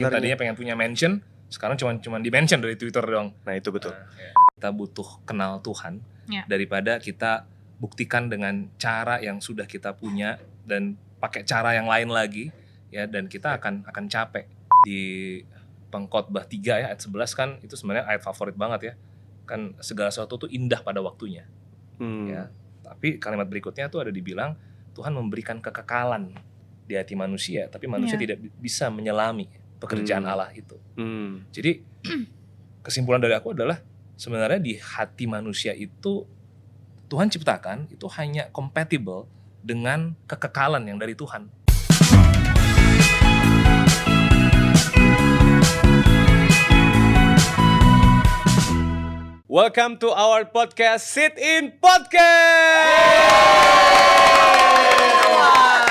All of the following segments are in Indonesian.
Yang tadinya pengen punya mansion, sekarang cuma di-mention dari Twitter doang. Nah itu betul. Kita butuh kenal Tuhan Ya. daripada kita buktikan dengan cara yang sudah kita punya dan pakai cara yang lain lagi, ya, dan kita akan capek. Di Pengkhotbah 3 ya ayat 11 kan itu sebenarnya ayat favorit banget ya. Kan segala sesuatu tuh indah pada waktunya. Ya. Tapi kalimat berikutnya tuh ada dibilang Tuhan memberikan kekekalan di hati manusia, tapi manusia tidak bisa menyelami pekerjaan Allah itu. Jadi kesimpulan dari aku adalah sebenarnya di hati manusia itu Tuhan ciptakan itu hanya compatible dengan kekekalan yang dari Tuhan. Welcome to our podcast, Sit In Podcast.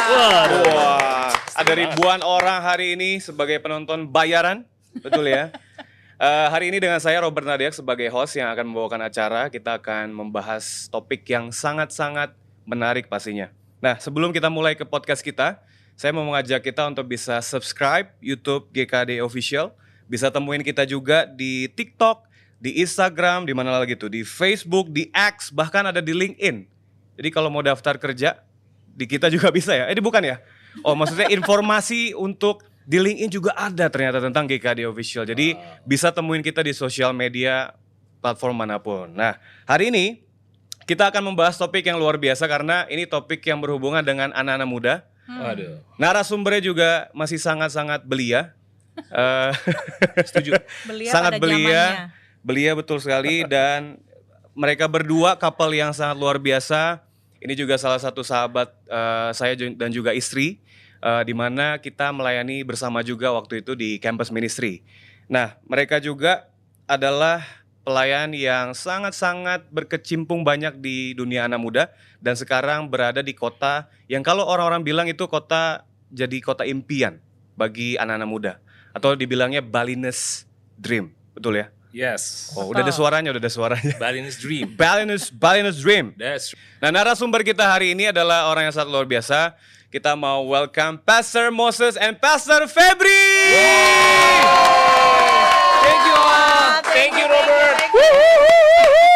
Wah, ada ribuan orang hari ini sebagai penonton bayaran, betul ya? Hari ini dengan saya Robert Nadiak sebagai host yang akan membawakan acara. Kita akan membahas topik yang sangat-sangat menarik pastinya. Nah, sebelum kita mulai ke podcast kita, saya mau mengajak kita untuk bisa subscribe YouTube GKD Official. Bisa temuin kita juga di TikTok, di Instagram, di mana lagi tuh, di Facebook, di X, bahkan ada di LinkedIn. Jadi kalau mau daftar kerja, di kita juga bisa ya? Ini bukan ya? Oh, maksudnya informasi untuk di LinkedIn juga ada ternyata tentang GKD Official. Jadi bisa temuin kita di sosial media platform manapun. Nah, hari ini kita akan membahas topik yang luar biasa karena ini topik yang berhubungan dengan anak-anak muda. Waduh. Narasumbernya juga masih sangat-sangat belia. Setuju. Belia Sangat pada belia. zamannya. Belia betul sekali dan mereka berdua couple yang sangat luar biasa. Ini juga salah satu sahabat saya dan juga istri. Di mana kita melayani bersama juga waktu itu di campus ministry. Nah, mereka juga adalah pelayan yang sangat-sangat berkecimpung banyak di dunia anak muda dan sekarang berada di kota yang kalau orang-orang bilang itu jadi kota impian bagi anak-anak muda atau dibilangnya Balinese Dream, betul ya? Yes. Oh, udah ada suaranya. Balinese Dream. Balinese Dream. That's Nah, narasumber kita hari ini adalah orang yang sangat luar biasa. Kita mau welcome Pastor Moses and Pastor Febri. Thank you all. Thank you, Robert.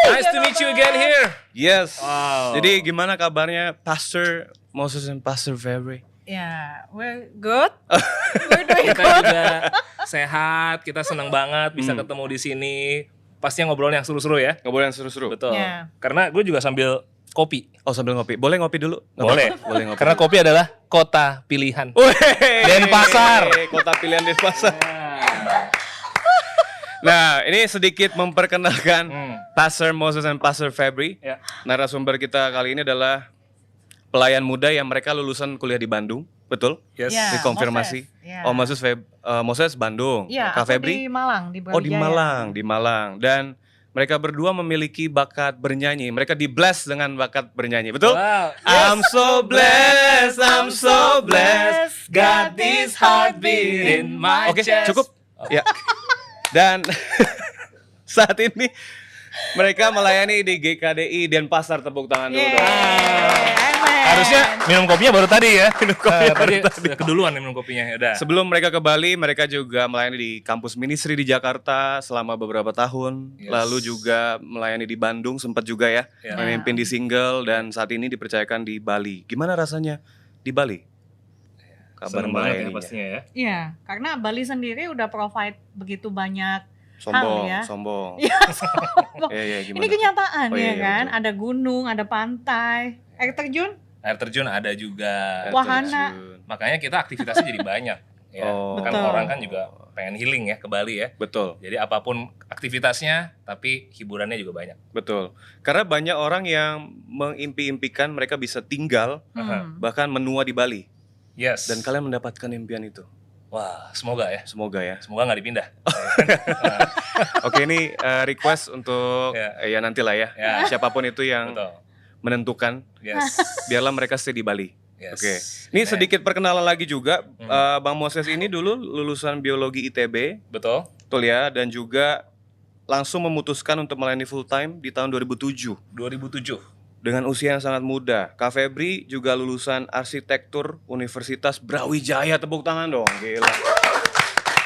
Nice to meet you again here. Yes. Wow. Jadi gimana kabarnya Pastor Moses and Pastor Febri? Ya, we're good. We're doing Kita good. juga sehat, kita senang banget bisa ketemu di sini. Pastinya ngobrol yang seru-seru ya. Ngobrol yang seru-seru. Betul. Ya. Karena gue juga sambil kopi. Oh, sambil ngopi. Boleh ngopi dulu? Nggak Boleh. apa-apa? Boleh ngopi. Karena kopi adalah kota pilihan. Wey. Denpasar. Kota pilihan Denpasar. Nah, ini sedikit memperkenalkan Pastor Moses and Pastor Febri. Ya. Narasumber kita kali ini adalah pelayan muda yang mereka lulusan kuliah di Bandung, betul? Yes. Ya. Dikonfirmasi. Moses, ya. Oh, Moses Bandung. Iya, Kak aku Febri? di Malang, di Oh, di Brawijaya. Malang. Dan mereka berdua memiliki bakat bernyanyi. Mereka di-bless dengan bakat bernyanyi, betul? Wow. I'm so blessed, Got this heartbeat in my Oke, chest. cukup. Ya. Dan saat ini mereka melayani di GKDI Denpasar. Tepuk tangan dulu dong. Amen. Harusnya minum kopinya baru tadi ya. Minum kopinya baru tadi. Keduluan minum kopinya. Ya udah. Sebelum mereka ke Bali, mereka juga melayani di kampus ministry di Jakarta selama beberapa tahun. Yes. Lalu juga melayani di Bandung, sempat juga ya. Ya. Memimpin di single dan saat ini dipercayakan di Bali. Gimana rasanya di Bali? Kabar Seneng banget ya melayaninya. pastinya ya. Iya, karena Bali sendiri udah provide begitu banyak Sombong, hal ya. sombong. Iya, sombong. Iya, gimana? Ini kenyataan Oh, iya, ya iya, kan, betul. ada gunung, ada pantai, air terjun, Air terjun ada juga. Air wahana. terjun. Makanya kita aktivitasnya jadi banyak. Ya. Oh. Kan Betul. orang kan juga pengen healing ya ke Bali ya. Betul. Jadi apapun aktivitasnya, tapi hiburannya juga banyak. Betul. Karena banyak orang yang mengimpi-impikan mereka bisa tinggal bahkan menua di Bali Yes. dan kalian mendapatkan impian itu. Wah, semoga ya. Semoga ya. Semoga nggak dipindah. Oke, ini request untuk ya nantilah ya. Ya. Siapapun itu yang Betul. menentukan, Yes. biarlah mereka stay di Bali. Yes. Oke. Ini sedikit perkenalan lagi juga. Bang Moses ini dulu lulusan biologi ITB, Betul. betul ya, dan juga langsung memutuskan untuk melayani full time di tahun 2007. 2007. Dengan usia yang sangat muda. Kak Febri juga lulusan arsitektur Universitas Brawijaya. Tepuk tangan dong, gila.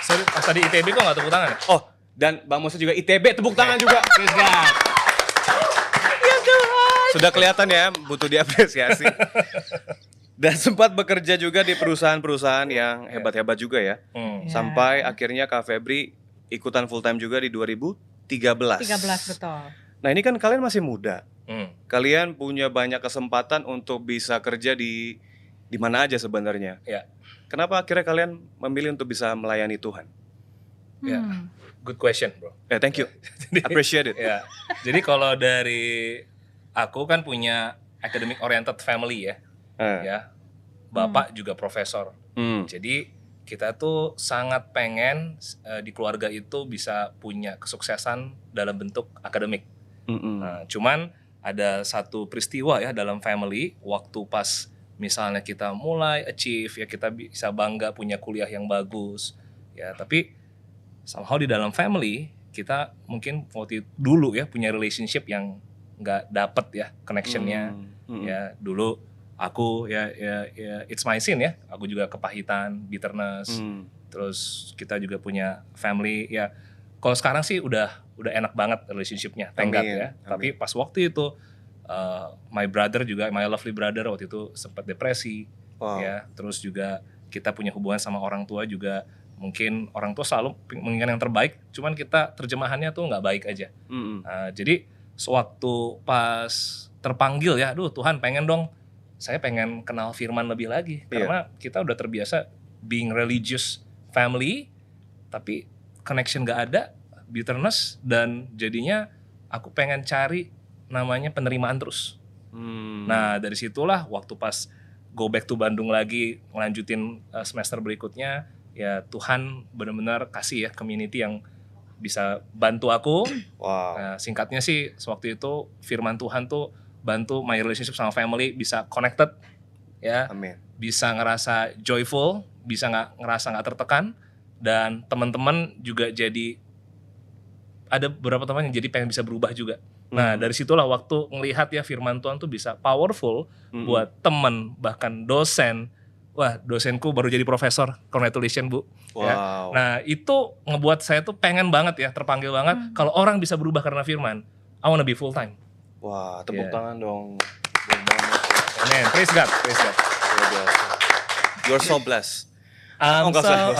Sorry, pas tadi ITB kok nggak tepuk tangan ya? Oh, dan Bang Moses juga ITB, tepuk tangan juga. Praise God. Sudah kelihatan ya, butuh diapresiasi. Dan sempat bekerja juga di perusahaan-perusahaan yang hebat-hebat juga ya. Ya. Sampai akhirnya Kak Febri ikutan full time juga di 2013. 13 betul. Nah ini kan kalian masih muda. Hmm. Kalian punya banyak kesempatan untuk bisa kerja di mana aja sebenarnya. Ya. Kenapa akhirnya kalian memilih untuk bisa melayani Tuhan? Ya. Hmm. Good question, bro. Thank you. Appreciate it. Ya. Jadi kalau dari aku kan punya academic oriented family ya. Ya. Bapak juga profesor. Jadi kita tuh sangat pengen di keluarga itu bisa punya kesuksesan dalam bentuk akademik. Nah, cuman ada satu peristiwa ya dalam family waktu pas misalnya kita mulai achieve ya, kita bisa bangga punya kuliah yang bagus ya, tapi somehow di dalam family kita mungkin waktu dulu ya punya relationship yang nggak dapet ya connectionnya. Ya dulu aku ya it's my sin ya, aku juga kepahitan, bitterness. Terus kita juga punya family ya. Kalau sekarang sih udah enak banget relationshipnya, thank God ya. Tapi pas waktu itu my brother juga, my lovely brother waktu itu sempat depresi. Ya. Terus juga kita punya hubungan sama orang tua juga, mungkin orang tua selalu menginginkan yang terbaik, cuman kita terjemahannya tuh nggak baik aja. Jadi sewaktu pas terpanggil ya, aduh Tuhan pengen dong, saya pengen kenal firman lebih lagi. Karena kita udah terbiasa being religious family, tapi connection gak ada, bitterness, dan jadinya aku pengen cari namanya penerimaan terus. Nah dari situlah waktu pas go back to Bandung lagi, ngelanjutin semester berikutnya, ya Tuhan benar-benar kasih ya community yang bisa bantu aku. Nah, singkatnya sih sewaktu itu firman Tuhan tuh bantu my relationship sama family bisa connected ya. Amin. Bisa ngerasa joyful, bisa ngerasa nggak tertekan, dan teman-teman juga jadi ada beberapa teman yang jadi pengen bisa berubah juga. Nah dari situlah waktu ngelihat ya firman Tuhan tuh bisa powerful buat teman, bahkan dosen. Wah, dosenku baru jadi profesor, congratulations Bu. Ya. Nah itu ngebuat saya tuh pengen banget ya, terpanggil banget kalau orang bisa berubah karena firman. I wanna be full time. Wah, tepuk tangan dong. Amen. Praise God, praise God. You're so blessed. Enggak usah.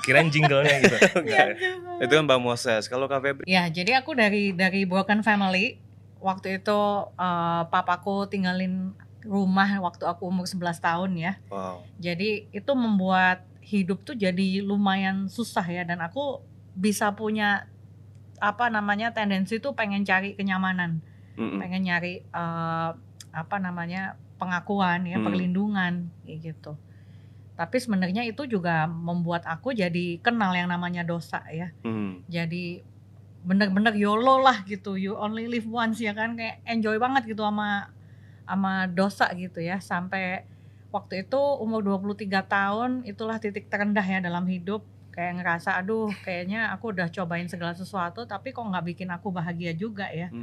Kirain jinglenya gitu. Itu kan Bang Moses. Kalau Kak Febri? Ya, jadi aku dari broken family. Waktu itu papaku tinggalin rumah waktu aku umur 11 tahun ya. Jadi itu membuat hidup tuh jadi lumayan susah ya, dan aku bisa punya tendensi tuh pengen cari kenyamanan. Pengen nyari pengakuan ya, perlindungan kayak gitu. Tapi sebenarnya itu juga membuat aku jadi kenal yang namanya dosa ya. Jadi bener-bener YOLO lah gitu, you only live once ya kan, kayak enjoy banget gitu sama dosa gitu ya. Sampai waktu itu umur 23 tahun itulah titik terendah ya dalam hidup. Kayak ngerasa aduh kayaknya aku udah cobain segala sesuatu tapi kok gak bikin aku bahagia juga ya.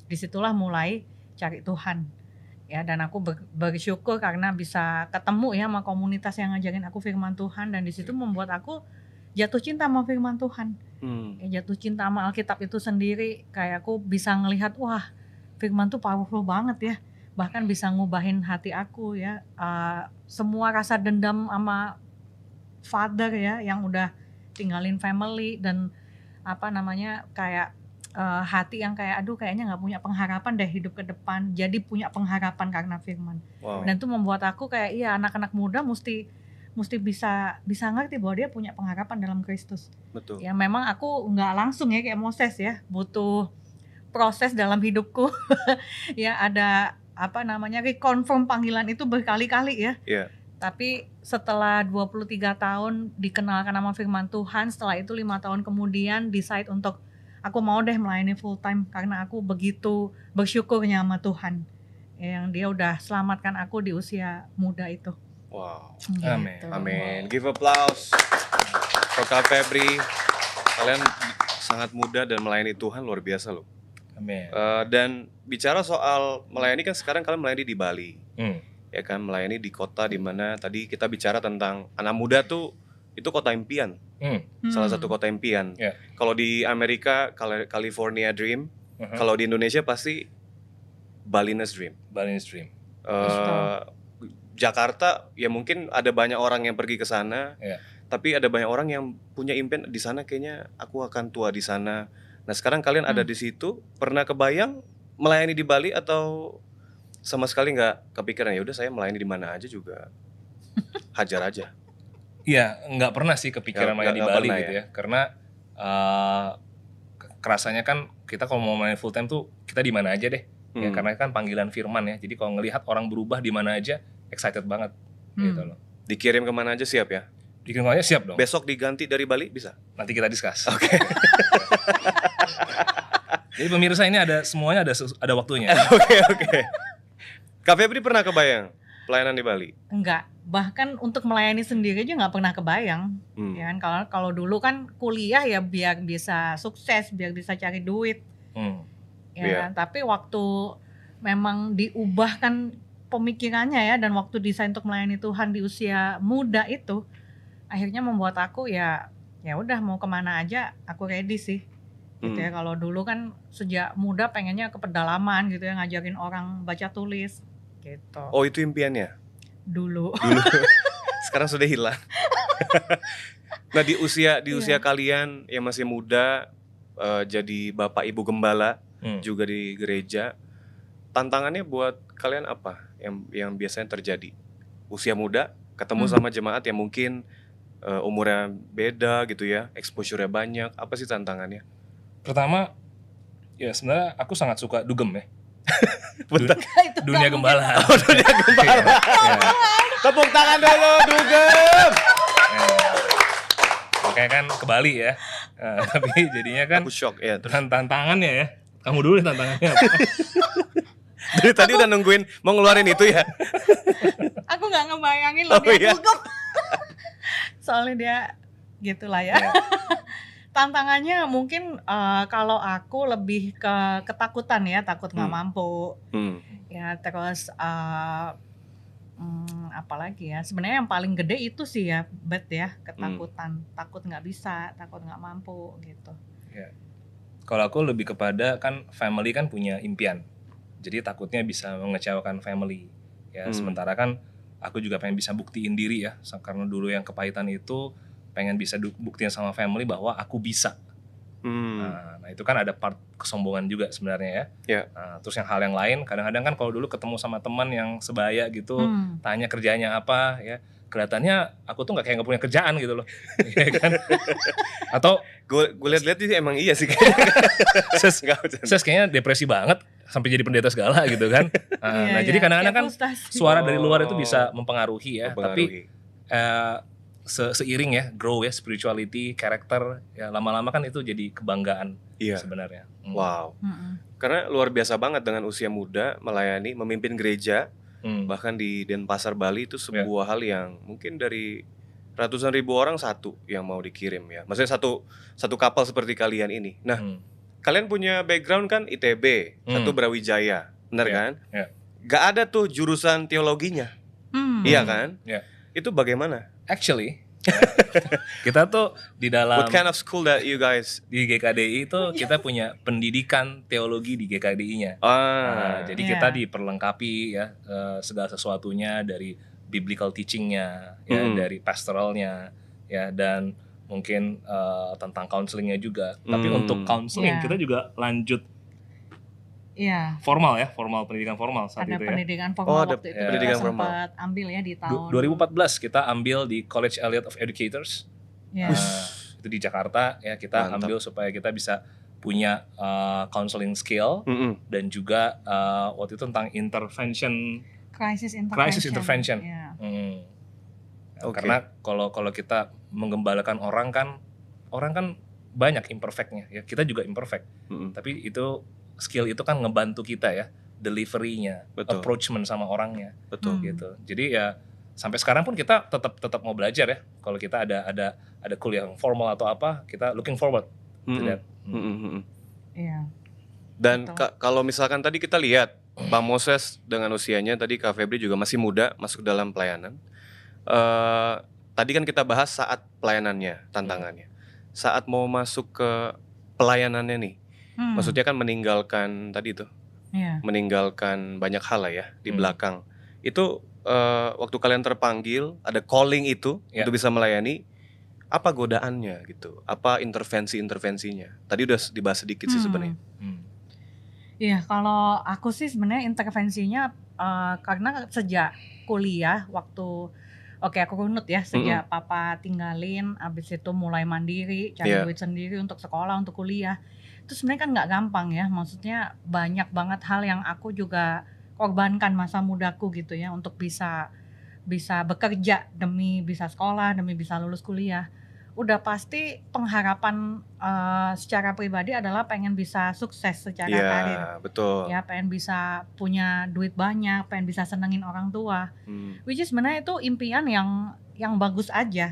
Disitulah mulai cari Tuhan ya, dan aku bersyukur karena bisa ketemu ya sama komunitas yang ngajarin aku firman Tuhan, dan disitu membuat aku jatuh cinta sama firman Tuhan. Ya, jatuh cinta sama Alkitab itu sendiri. Kayak aku bisa ngelihat wah firman tuh powerful banget ya, bahkan bisa ngubahin hati aku ya. Semua rasa dendam sama father ya yang udah tinggalin family, dan kayak hati yang kayak aduh kayaknya nggak punya pengharapan deh hidup ke depan, jadi punya pengharapan karena firman. Dan itu membuat aku kayak iya, anak-anak muda mesti bisa ngerti bahwa dia punya pengharapan dalam Kristus. Betul. Ya memang aku nggak langsung ya kayak Moses ya, butuh proses dalam hidupku. Ya ada reconfirm panggilan itu berkali-kali ya. Tapi setelah 23 tahun dikenalkan sama firman Tuhan, setelah itu 5 tahun kemudian decide untuk aku mau deh melayani full time karena aku begitu bersyukurnya sama Tuhan yang dia udah selamatkan aku di usia muda itu. Gitu. Amin. Give applause for Kak Febri. Kalian sangat muda dan melayani Tuhan luar biasa loh. Amin. Dan bicara soal melayani kan sekarang kalian melayani di Bali. Ya kan, melayani di kota di mana tadi kita bicara tentang anak muda tuh itu kota impian. Salah satu kota impian. Yeah. Kalau di Amerika California Dream, kalau di Indonesia pasti Balinese Dream. Balinese Dream. Jakarta ya mungkin ada banyak orang yang pergi ke sana. Yeah. Tapi ada banyak orang yang punya impian di sana, kayaknya aku akan tua di sana. Nah, sekarang kalian ada di situ, pernah kebayang melayani di Bali atau sama sekali nggak kepikiran ya udah saya melayani di mana aja juga hajar aja. Iya, nggak pernah sih kepikiran main di Bali pernah, gitu ya. Karena kerasanya kan kita kalau mau main full time tuh kita di mana aja deh. Ya, karena kan panggilan firman ya. Jadi kalau ngelihat orang berubah di mana aja, excited banget gitu loh. Dikirim kemana aja siap ya? Dikirim aja siap dong. Besok diganti dari Bali bisa? Nanti kita discuss. Oke. Jadi pemirsa ini semuanya ada waktunya. Oke. Kak Febri pernah kebayang pelayanan di Bali? Enggak, bahkan untuk melayani sendiri aja nggak pernah kebayang. Ya kan, kalau dulu kan kuliah ya biar bisa sukses, biar bisa cari duit. Ya, tapi waktu memang diubahkan pemikirannya ya, dan waktu desain untuk melayani Tuhan di usia muda itu, akhirnya membuat aku ya udah mau kemana aja aku ready sih. Gitu ya. Kalau dulu kan sejak muda pengennya ke pedalaman gitu ya, ngajarin orang baca tulis gitu. Oh, itu impiannya? Dulu. Sekarang sudah hilang. Nah, di usia kalian yang masih muda, jadi bapak ibu gembala juga di gereja, tantangannya buat kalian apa yang biasanya terjadi? Usia muda ketemu sama jemaat yang mungkin umurnya beda gitu ya, exposure-nya banyak, apa sih tantangannya? Pertama, ya sebenarnya aku sangat suka dugem ya. Bentar. Dunia gembala. Oh, dunia gembala. Ya. Tepuk tangan dulu, dugem. Makanya kan ke Bali ya. Tapi jadinya kan Aku shock ya. tantangannya ya. Kamu dulu tantangannya apa? Dari tadi udah nungguin mau ngeluarin itu ya. Aku nggak ngebayangin loh dia dugem. Soalnya dia gitulah ya. Tantangannya mungkin kalau aku lebih ke ketakutan ya, takut nggak mampu. Ya terus apalagi ya, sebenarnya yang paling gede itu sih ya, ya ketakutan, takut nggak bisa, takut nggak mampu gitu. Ya. Kalau aku lebih kepada kan family kan punya impian, jadi takutnya bisa mengecewakan family. Ya sementara kan aku juga pengen bisa buktiin diri ya, karena dulu yang kepahitan itu pengen bisa buktiin sama family bahwa aku bisa. Nah itu kan ada part kesombongan juga sebenarnya ya. Nah, terus yang hal yang lain, kadang-kadang kan kalau dulu ketemu sama teman yang sebaya gitu, tanya kerjanya apa ya, kelihatannya aku tuh nggak punya kerjaan gitu loh. Ya kan? Atau gue lihat-lihat sih emang iya sih kayaknya. Saya kayaknya depresi banget sampai jadi pendeta segala gitu kan. Nah jadi kadang-kadang kan suara dari luar itu bisa mempengaruhi ya. Tapi seiring ya grow ya spirituality, karakter ya, lama-lama kan itu jadi kebanggaan sebenarnya. Wow. Karena luar biasa banget dengan usia muda melayani, memimpin gereja, bahkan di Denpasar Bali itu sebuah hal yang mungkin dari ratusan ribu orang satu yang mau dikirim ya. Maksudnya satu kapal seperti kalian ini. Nah, kalian punya background kan ITB, satu Brawijaya, benar kan? Gak ada tuh jurusan teologinya, iya kan? Itu bagaimana? Actually, kita tuh di dalam What kind of school that you guys di GKDI itu kita punya pendidikan teologi di GKDI-nya. Jadi kita diperlengkapi ya segala sesuatunya dari biblical teaching-nya, ya dari pastoralnya, ya dan mungkin tentang counselingnya juga. Tapi untuk counseling kita juga lanjut. Formal ya, pendidikan formal saat ada itu pendidikan ya. formal waktu itu kita sempat ambil ya di tahun 2014 kita ambil di College Elliott of Educators. Itu di Jakarta ya, kita ambil supaya kita bisa punya counseling skill dan juga waktu itu tentang crisis intervention. Karena kalau kita menggembalakan orang kan banyak imperfectnya ya, kita juga imperfect. Tapi itu skill itu kan ngebantu kita ya, delivery-nya, approachment sama orangnya, gitu. Jadi ya sampai sekarang pun kita tetap mau belajar ya. Kalau kita ada kuliah yang formal atau apa, kita looking forward to that. Dan kalau misalkan tadi kita lihat Bang Moses dengan usianya tadi, Kak Febri juga masih muda masuk dalam pelayanan. tadi kan kita bahas saat pelayanannya, tantangannya. Saat mau masuk ke pelayanannya nih, maksudnya kan meninggalkan tadi tuh, meninggalkan banyak hal lah ya di belakang. Itu waktu kalian terpanggil, ada calling itu untuk bisa melayani, apa godaannya gitu? Apa intervensinya? Tadi udah dibahas sedikit sih sebenarnya. Iya, kalau aku sih sebenarnya intervensinya karena sejak kuliah waktu aku runut ya, sejak papa tinggalin, abis itu mulai mandiri, cari duit sendiri untuk sekolah, untuk kuliah. Itu sebenarnya kan nggak gampang ya, maksudnya banyak banget hal yang aku juga korbankan masa mudaku gitu ya, untuk bisa bekerja demi bisa sekolah, demi bisa lulus kuliah. Udah pasti pengharapan secara pribadi adalah pengen bisa sukses secara karir. Betul. Ya, pengen bisa punya duit banyak, pengen bisa senengin orang tua. Which is sebenarnya itu impian yang bagus aja.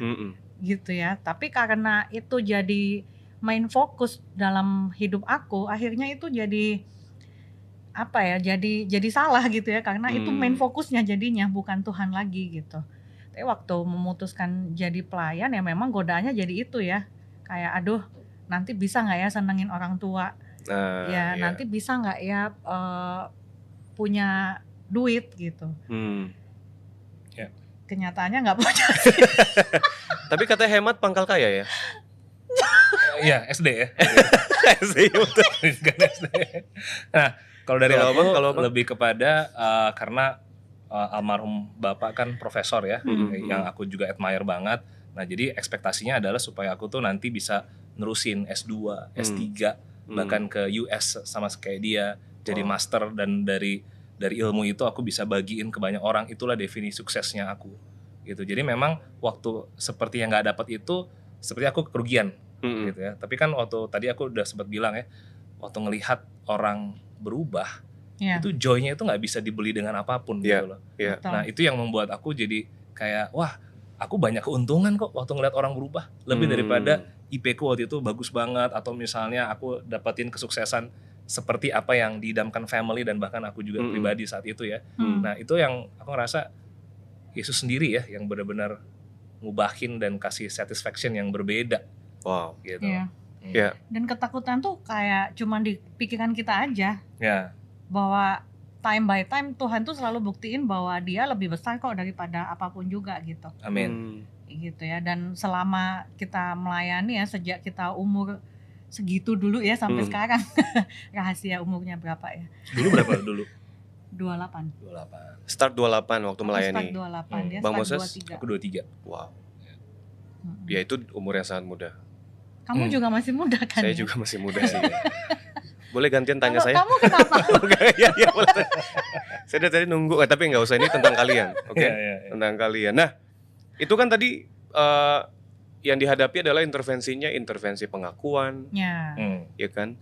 Gitu ya. Tapi karena itu jadi main fokus dalam hidup aku, akhirnya itu jadi jadi salah gitu ya, karena itu main fokusnya jadinya, bukan Tuhan lagi gitu. Tapi waktu memutuskan jadi pelayan ya memang godaannya jadi itu ya, kayak aduh nanti bisa nggak ya senengin orang tua, nanti bisa nggak ya punya duit gitu. Kenyataannya nggak punya sih. Tapi katanya hemat pangkal kaya ya. Iya, SD ya. SD betul. SD. Nah, kalau dari aku kalau lebih kepada karena almarhum bapak kan profesor ya, yang aku juga admire banget. Nah, jadi ekspektasinya adalah supaya aku tuh nanti bisa nerusin S2, S3, bahkan ke US sama kayak dia, jadi master, dan dari ilmu itu aku bisa bagiin ke banyak orang. Itulah definisi suksesnya aku. Gitu. Jadi memang waktu seperti yang nggak dapat itu, seperti aku kerugian, gitu ya. Tapi kan waktu tadi aku udah sempat bilang ya, waktu ngelihat orang berubah, itu joy-nya itu nggak bisa dibeli dengan apapun gitu loh. Nah itu yang membuat aku jadi kayak wah, aku banyak keuntungan kok waktu ngeliat orang berubah, lebih daripada IP ku waktu itu bagus banget, atau misalnya aku dapatin kesuksesan seperti apa yang diidamkan family dan bahkan aku juga pribadi saat itu ya. Nah itu yang aku ngerasa Yesus sendiri ya yang benar-benar ngubahin dan kasih satisfaction yang berbeda. Wow. Gitu. Dan ketakutan tuh kayak cuman di pikiran kita aja. Bahwa time by time Tuhan tuh selalu buktiin bahwa dia lebih besar kok daripada apapun juga gitu. Amin. Gitu ya. Dan selama kita melayani ya, sejak kita umur segitu dulu ya sampai sekarang. Rahasia umurnya berapa ya? Dulu berapa dulu? 28. Start 28 waktu melayani. Start 28, dia Bang start Moses? 23. Aku 23. Wow. Ya itu umur yang sangat muda. Kamu juga masih muda kan? Saya juga masih muda sih. Boleh gantian tanya saya? Kamu kenapa? Ya, boleh. Saya dari tadi nunggu, tapi nggak usah, ini tentang kalian, oke? Tentang kalian. Nah, itu kan tadi yang dihadapi adalah intervensi pengakuan, ya kan?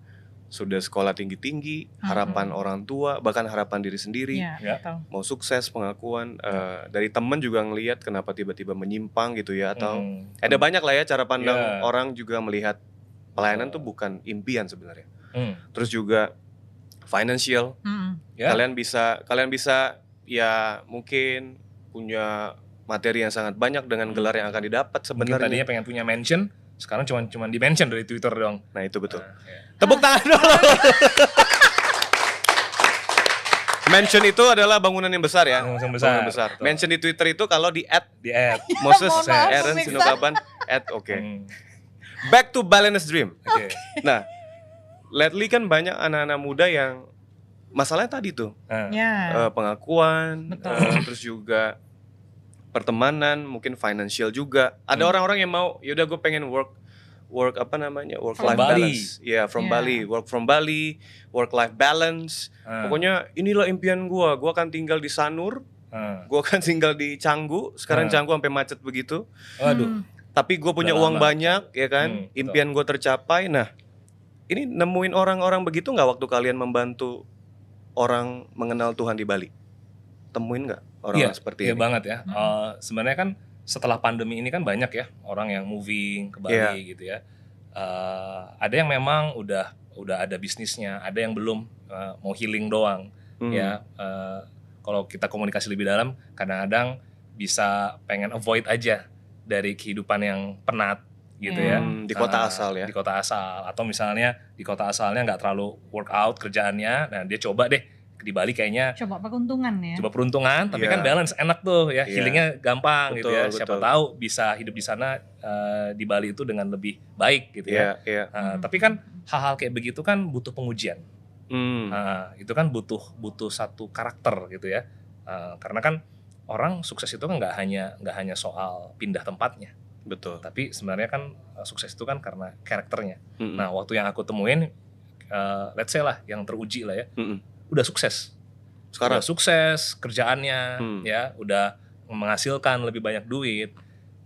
Sudah sekolah tinggi-tinggi, harapan orang tua, bahkan harapan diri sendiri, mau sukses, pengakuan. Dari teman juga ngelihat kenapa tiba-tiba menyimpang gitu ya, atau ada banyak lah ya cara pandang orang juga melihat pelayanan tuh bukan impian sebenarnya. Terus juga financial, kalian bisa ya mungkin punya materi yang sangat banyak dengan gelar yang akan didapat sebenarnya. Mungkin tadinya pengen punya mention, sekarang cuma di mention dari Twitter doang. Nah itu betul. Tepuk tangan dulu. Mention itu adalah bangunan yang besar ya. Bangunan besar. Mention di Twitter itu kalau di @Moses Aaron Sinukaban @. Back to Balance Dream. Nah, lately kan banyak anak-anak muda yang masalahnya tadi tuh pengakuan, terus juga pertemanan, mungkin financial juga. Ada orang-orang yang mau, yaudah gue pengen work life balance. From Bali, work from Bali, work life balance. Pokoknya inilah impian gue akan tinggal di Sanur, gue akan tinggal di Canggu. Sekarang Canggu sampai macet begitu. Waduh. Tapi gue punya uang banyak, ya kan? Impian gue tercapai. Nah, ini nemuin orang-orang begitu nggak waktu kalian membantu orang mengenal Tuhan di Bali? Temuin nggak orang seperti ini? Iya banget ya. Sebenarnya kan setelah pandemi ini kan banyak ya orang yang moving ke Bali gitu ya. Ada yang memang udah ada bisnisnya, ada yang belum, mau healing doang. Ya, kalau kita komunikasi lebih dalam, kadang-kadang bisa pengen avoid aja dari kehidupan yang penat gitu ya. Di kota asal ya. Di kota asal, atau misalnya di kota asalnya nggak terlalu workout kerjaannya, nah dia coba deh di Bali kayaknya Coba peruntungan ya. coba peruntungan, tapi Iya. kan balance enak tuh ya, Iya. healingnya gampang gitu ya. Betul, Siapa betul. tahu bisa hidup di sana di Bali itu dengan lebih baik gitu ya. Iya. Tapi kan hal-hal kayak begitu kan butuh pengujian. Itu kan butuh satu karakter gitu ya. Karena kan orang sukses itu kan nggak hanya soal pindah tempatnya, Betul. tapi sebenarnya kan sukses itu kan karena karakternya. Mm-mm. Nah, waktu yang aku temuin, let's say lah yang teruji lah ya, Mm-mm. udah sukses. Sekarang Udah sukses kerjaannya, Hmm. ya udah menghasilkan lebih banyak duit.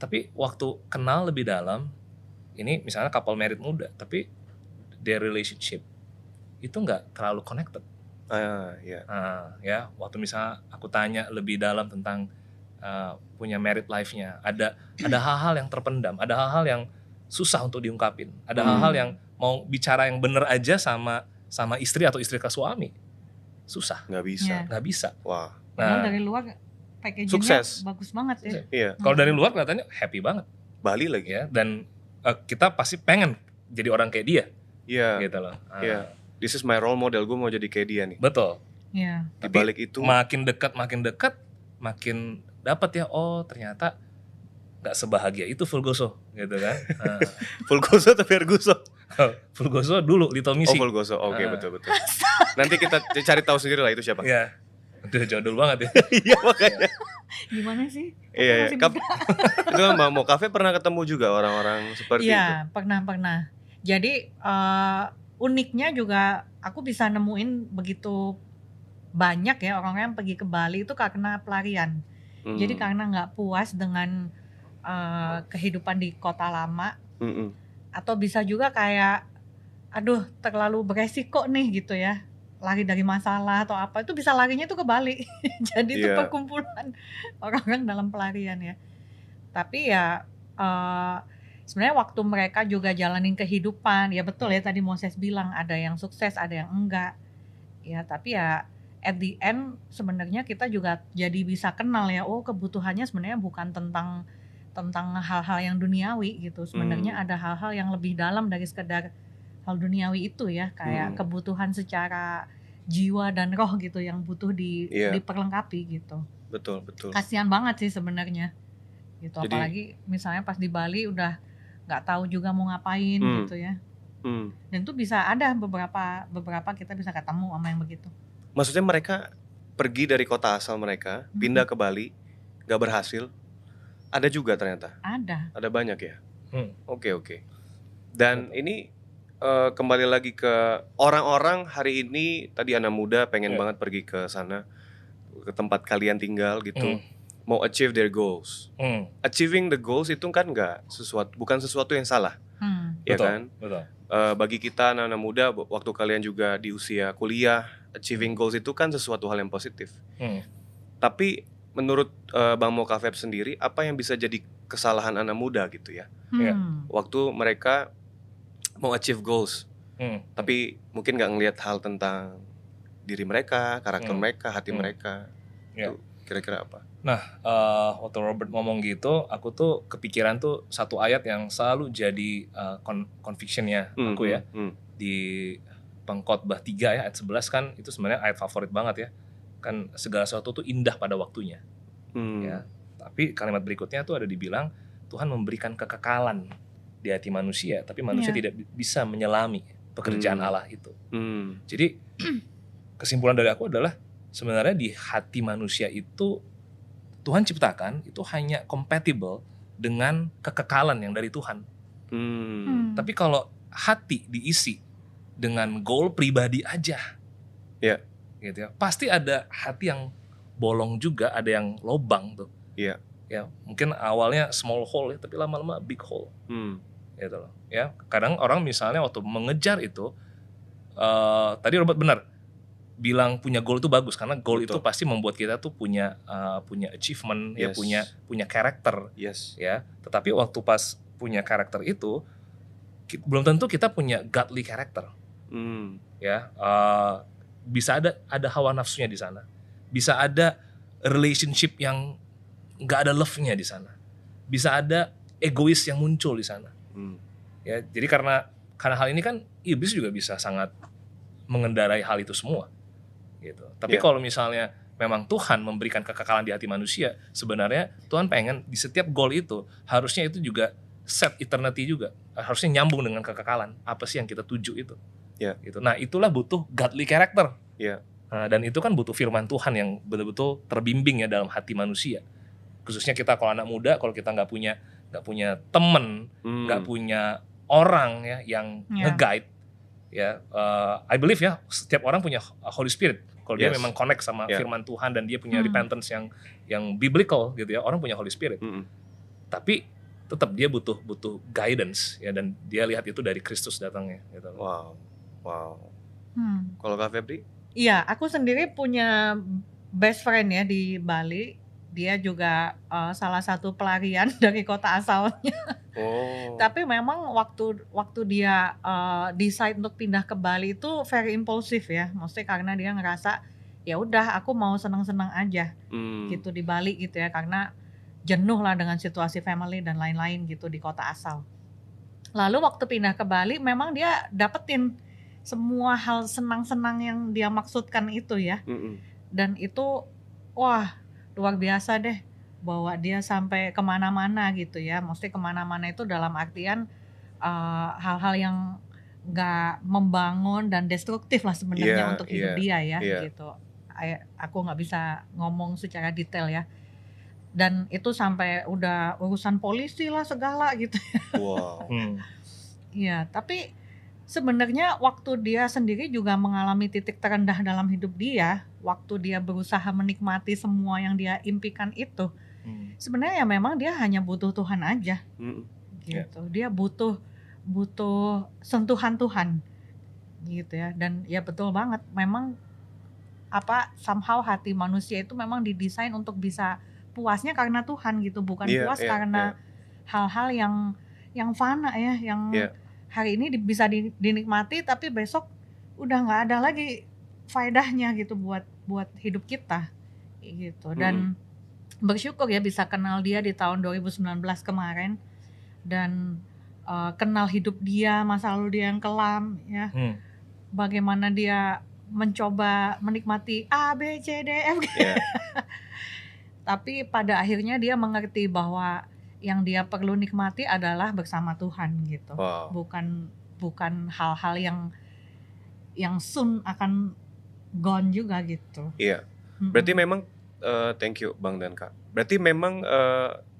Tapi waktu kenal lebih dalam, ini misalnya couple married muda, tapi their relationship itu nggak terlalu connected. Iya. Ya waktu misalnya aku tanya lebih dalam tentang punya married life-nya, ada hal-hal yang terpendam, ada hal-hal yang susah untuk diungkapin, ada hal-hal yang mau bicara yang bener aja sama istri atau istri ke suami susah, Nggak bisa. Iya. nggak bisa. Wah. Padahal Nah, dari luar packagingnya Sukses. bagus banget ya. Iya. kalau dari luar kelihatannya happy banget Bali lagi. ya, dan kita pasti pengen jadi orang kayak dia Iya. gitu loh. Iya. This is my role model. Gue mau jadi kayak dia nih. Betul. Iya. Di Tapi balik itu. makin dekat makin dapat ya, oh ternyata nggak sebahagia itu Fulgoso gitu kan. Fulgoso tapi Erguso. Fulgoso dulu Little Oh, Missy. Fulgoso. Oke, betul. Nanti kita cari tahu sendiri lah itu siapa. Ya, udah jadul banget ya. Iya makanya. Gimana sih? Aku Iya. masih Kap- muda. itu kan Mbak Mo Cafe pernah ketemu juga orang-orang seperti itu. Iya, pernah. Jadi uniknya juga aku bisa nemuin begitu banyak ya orang-orang yang pergi ke Bali itu karena pelarian. Jadi karena nggak puas dengan kehidupan di kota lama, atau bisa juga kayak, aduh terlalu beresiko nih gitu ya, lari dari masalah atau apa, itu bisa larinya tuh ke Bali. Jadi itu Iya. perkumpulan orang-orang dalam pelarian ya. Tapi ya sebenarnya waktu mereka juga jalanin kehidupan, ya betul ya tadi Moses bilang ada yang sukses, ada yang enggak. Ya tapi ya at the end sebenarnya kita juga jadi bisa kenal ya, oh kebutuhannya sebenarnya bukan tentang hal-hal yang duniawi gitu. Sebenarnya ada hal-hal yang lebih dalam dari sekedar hal duniawi itu ya, kayak kebutuhan secara jiwa dan roh gitu yang butuh diperlengkapi gitu. Betul. Kasihan banget sih sebenarnya gitu. Jadi- Apalagi misalnya pas di Bali udah nggak tahu juga mau ngapain gitu ya. Dan itu bisa ada beberapa kita bisa ketemu sama yang begitu. Maksudnya mereka pergi dari kota asal mereka, pindah ke Bali, gak berhasil. Ada juga ternyata. Ada. Banyak ya. Hmm. Oke. Dan ini kembali lagi ke orang-orang hari ini. Tadi anak muda pengen banget pergi ke sana, ke tempat kalian tinggal gitu, mau achieve their goals. Achieving the goals itu kan bukan sesuatu yang salah, ya Betul, kan? betul. Bagi kita anak-anak muda, waktu kalian juga di usia kuliah, achieving goals itu kan sesuatu hal yang positif. Tapi menurut Bang Mo Cafe sendiri, apa yang bisa jadi kesalahan anak muda gitu ya? Iya. Waktu mereka mau achieve goals, tapi mungkin nggak ngelihat hal tentang diri mereka, karakter mereka, hati mereka. Ya. Itu kira-kira apa? Nah, waktu Robert ngomong gitu, aku tuh kepikiran tuh satu ayat yang selalu jadi convictionnya aku ya. Di Pengkhotbah 3 ya, ayat 11 kan, itu sebenarnya ayat favorit banget ya. Kan segala sesuatu tuh indah pada waktunya. Ya. Tapi kalimat berikutnya tuh ada dibilang, Tuhan memberikan kekekalan di hati manusia, tapi manusia tidak bisa menyelami pekerjaan Allah itu. Jadi kesimpulan dari aku adalah sebenarnya di hati manusia itu Tuhan ciptakan itu hanya compatible dengan kekekalan yang dari Tuhan. Tapi kalau hati diisi dengan goal pribadi aja, ya, gitu ya, pasti ada hati yang bolong juga, ada yang lobang tuh. Iya. Ya, mungkin awalnya small hole ya, tapi lama-lama big hole. Gitu loh. Ya, kadang orang misalnya waktu mengejar itu, tadi Robert benar bilang punya goal itu bagus, karena goal itu pasti membuat kita tuh punya achievement, ya punya karakter. Ya. Tetapi waktu pas punya karakter itu belum tentu kita punya godly karakter. Ya, bisa ada hawa nafsunya di sana. Bisa ada relationship yang nggak ada love-nya di sana. bisa ada egois yang muncul di sana. Ya, jadi karena hal ini kan iblis juga bisa sangat mengendarai hal itu semua gitu. Tapi kalau misalnya memang Tuhan memberikan kekekalan di hati manusia, sebenarnya Tuhan pengen di setiap goal itu harusnya itu juga set eternity juga, harusnya nyambung dengan kekekalan. Apa sih yang kita tuju itu? Gitu. Nah, itulah butuh godly character. Nah, dan itu kan butuh firman Tuhan yang betul-betul terbimbing ya dalam hati manusia. Khususnya kita kalau anak muda, kalau kita nggak punya temen, nggak punya orang ya yang nge-guide ya, I believe ya setiap orang punya Holy Spirit. Kalau dia memang connect sama firman Tuhan dan dia punya repentance yang biblical gitu ya, orang punya Holy Spirit. Tapi tetap dia butuh guidance ya, dan dia lihat itu dari Kristus datangnya gitu. Wow. Kalau Kak Febri? Iya, aku sendiri punya best friend ya di Bali. Dia juga salah satu pelarian dari kota asalnya. Tapi memang waktu dia decide untuk pindah ke Bali itu very impulsif ya. Maksudnya karena dia ngerasa ya udah aku mau senang-senang aja gitu di Bali gitu ya, karena jenuh lah dengan situasi family dan lain-lain gitu di kota asal. Lalu waktu pindah ke Bali memang dia dapetin semua hal senang-senang yang dia maksudkan itu ya. Dan itu wah luar biasa deh, bawa dia sampai kemana-mana gitu ya. Maksudnya kemana-mana itu dalam artian hal-hal yang gak membangun dan destruktif lah sebenarnya untuk hidup dia ya gitu. Aku gak bisa ngomong secara detail ya. Dan itu sampai udah urusan polisi lah segala gitu. Iya, tapi sebenarnya waktu dia sendiri juga mengalami titik terendah dalam hidup dia, waktu dia berusaha menikmati semua yang dia impikan itu. Sebenarnya ya memang dia hanya butuh Tuhan aja. Gitu. Dia butuh sentuhan Tuhan. Gitu ya. Dan ya betul banget, memang somehow hati manusia itu memang didesain untuk bisa puasnya karena Tuhan gitu, bukan puas karena hal-hal yang fana ya, yang hari ini bisa dinikmati tapi besok udah nggak ada lagi faedahnya gitu buat hidup kita gitu. Dan bersyukur ya bisa kenal dia di tahun 2019 kemarin, dan kenal hidup dia, masa lalu dia yang kelam ya, bagaimana dia mencoba menikmati A, B, C, D, F tapi pada akhirnya dia mengerti bahwa yang dia perlu nikmati adalah bersama Tuhan gitu. Bukan hal-hal yang soon akan gone juga gitu. Berarti memang thank you Bang dan Kak. Berarti memang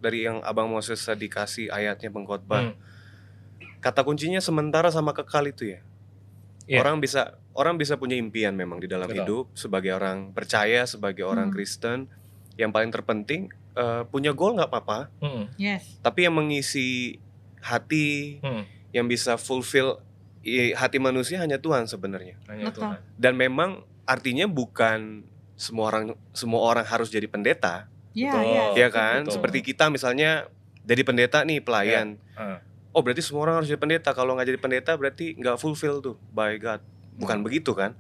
dari yang Abang Moses tadi kasih ayatnya pengkhotbah, kata kuncinya sementara sama kekal itu ya. Orang bisa punya impian memang di dalam hidup sebagai orang percaya, sebagai orang Kristen. Yang paling terpenting punya goal nggak apa-apa. Tapi yang mengisi hati, yang bisa fulfill hati manusia hanya Tuhan sebenarnya. Tuhan. Dan memang artinya bukan semua orang harus jadi pendeta. Ya kan? Betul. Seperti kita misalnya jadi pendeta nih, pelayan. Oh berarti semua orang harus jadi pendeta. Kalau nggak jadi pendeta berarti nggak fulfill tuh by God. Bukan begitu kan?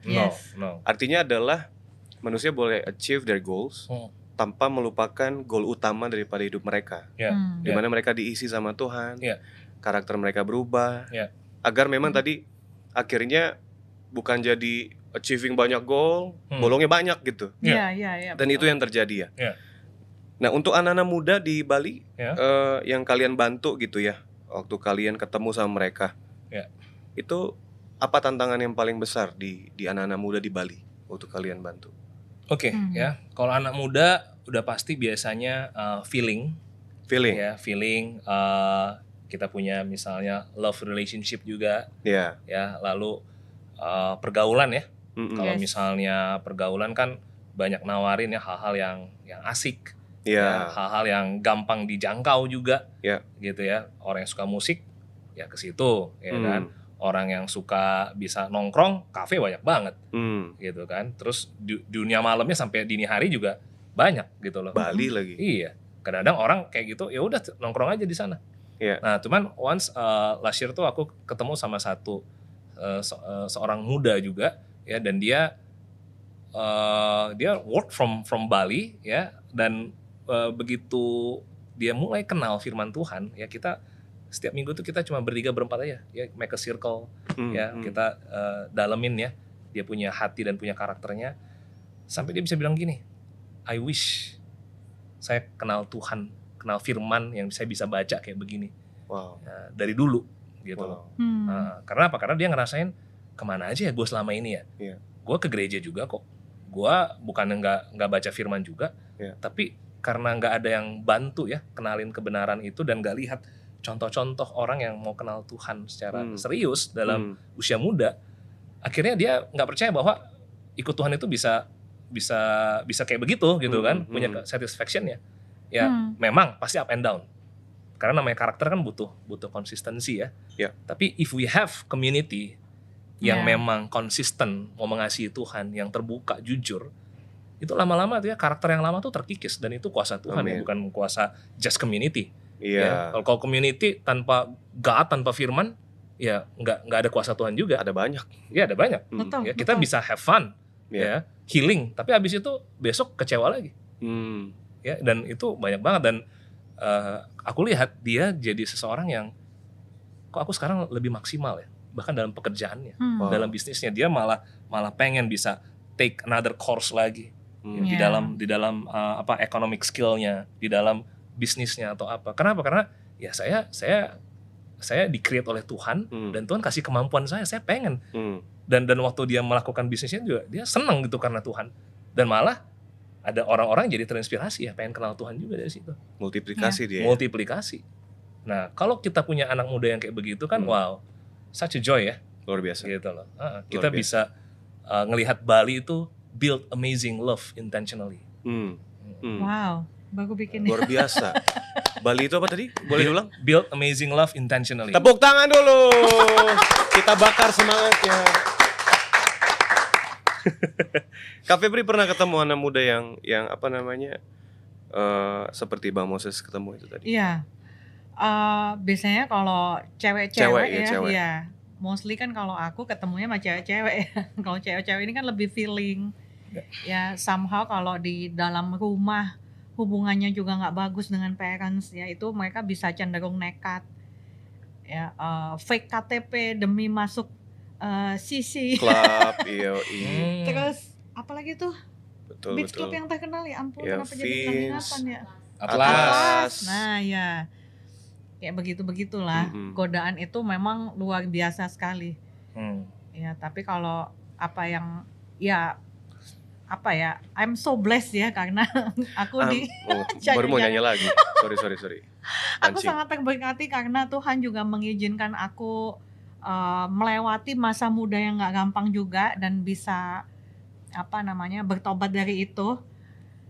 No. Artinya adalah manusia boleh achieve their goals tanpa melupakan goal utama daripada hidup mereka. Dimana mereka diisi sama Tuhan, karakter mereka berubah, agar memang tadi akhirnya bukan jadi achieving banyak goal, bolongnya banyak gitu. Dan itu yang terjadi ya. Nah untuk anak-anak muda di Bali yang kalian bantu gitu ya, waktu kalian ketemu sama mereka, itu apa tantangan yang paling besar di anak-anak muda di Bali waktu kalian bantu? Ya, kalau anak muda udah pasti biasanya feeling, kita punya misalnya love relationship juga, ya, lalu pergaulan ya. Kalau misalnya pergaulan kan banyak nawarin ya hal-hal yang asik, ya, hal-hal yang gampang dijangkau juga, gitu ya. Orang yang suka musik ya ke situ, ya kan. Orang yang suka bisa nongkrong, kafe banyak banget, gitu kan. Terus dunia malamnya sampai dini hari juga banyak gitu loh. Bali lagi. Iya, kadang-kadang orang kayak gitu, ya udah nongkrong aja di sana. Nah, cuman once last year tuh aku ketemu sama seorang muda juga, ya, dan dia work from Bali, ya, dan begitu dia mulai kenal firman Tuhan, ya kita setiap minggu tuh kita cuma bertiga berempat aja, ya make a circle, ya kita dalemin ya dia punya hati dan punya karakternya, sampai dia bisa bilang gini, I wish saya kenal Tuhan, kenal firman yang saya bisa baca kayak begini, ya, dari dulu gitu loh. Karena apa? Karena dia ngerasain kemana aja ya gue selama ini ya. Gue ke gereja juga kok, gue bukan nggak baca firman juga, tapi karena nggak ada yang bantu ya kenalin kebenaran itu dan nggak lihat contoh-contoh orang yang mau kenal Tuhan secara serius dalam usia muda, akhirnya dia nggak percaya bahwa ikut Tuhan itu bisa kayak begitu gitu kan, punya satisfaction ya. Ya memang pasti up and down. Karena namanya karakter kan butuh konsistensi ya. Tapi if we have community yang memang konsisten mau mengasihi Tuhan, yang terbuka, jujur, itu lama-lama tuh ya karakter yang lama tuh terkikis dan itu kuasa Tuhan ya, bukan kuasa just community. Ya, kalau community tanpa God, tanpa firman, ya nggak ada kuasa Tuhan juga. Ada banyak. Ya ada banyak. Betul, ya, kita bisa have fun, ya healing, tapi abis itu besok kecewa lagi. Ya, dan itu banyak banget dan aku lihat dia jadi seseorang yang kok aku sekarang lebih maksimal ya, bahkan dalam pekerjaannya, dalam bisnisnya dia malah pengen bisa take another course lagi ya, di dalam apa economic skillnya, di dalam bisnisnya atau apa. Kenapa? Karena ya saya di-create oleh Tuhan dan Tuhan kasih kemampuan saya pengen. Dan waktu dia melakukan bisnisnya juga dia senang gitu karena Tuhan. Dan malah ada orang-orang jadi terinspirasi ya, pengen kenal Tuhan juga dari situ. Multiplikasi dia. Multiplikasi. Nah, kalau kita punya anak muda yang kayak begitu kan wow, such a joy ya. Luar biasa. Gitu loh. Kita bisa ngelihat Bali itu build amazing love intentionally. Wow, bagus bikin. Luar biasa. Bali itu apa tadi? Boleh diulang? Build amazing love intentionally. Tepuk tangan dulu. Kita bakar semangatnya. Kak Febri pernah ketemu anak muda yang apa namanya seperti Bang Moses ketemu itu tadi? Iya. Biasanya kalau cewek-cewek ya, mostly kan kalau aku ketemunya sama cewek-cewek ya. Kalau cewek-cewek ini kan lebih feeling. Ya somehow kalau di dalam rumah hubungannya juga nggak bagus dengan parents ya, itu mereka bisa cenderung nekat ya, fake KTP demi masuk sisi klub. terus apalagi tuh beach club yang terkenal ya ampun, kenapa jadi peringatan ya, Atlas. Nah ya kayak begitulah. Godaan itu memang luar biasa sekali. Ya tapi kalau I'm so blessed ya karena aku baru mau nyanyi lagi. Sorry. Aku sangat terberkati karena Tuhan juga mengizinkan aku melewati masa muda yang nggak gampang juga dan bisa bertobat dari itu.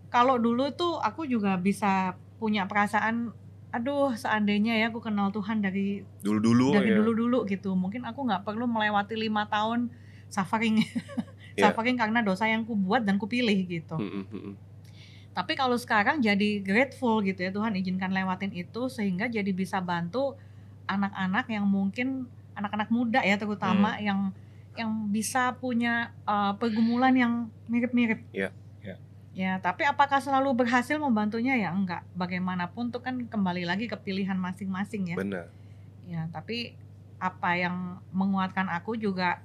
Kalau dulu tuh aku juga bisa punya perasaan, aduh seandainya ya aku kenal Tuhan dari dulu gitu. Mungkin aku nggak perlu melewati 5 tahun suffering. Suffering karena dosa yang ku buat dan ku pilih gitu. Tapi kalau sekarang jadi grateful gitu ya, Tuhan izinkan lewatin itu sehingga jadi bisa bantu anak-anak yang mungkin anak-anak muda ya terutama yang bisa punya pergumulan yang mirip-mirip. Ya, tapi apakah selalu berhasil membantunya ya enggak. Bagaimanapun itu kan kembali lagi ke pilihan masing-masing ya. Benar. Ya, tapi apa yang menguatkan aku juga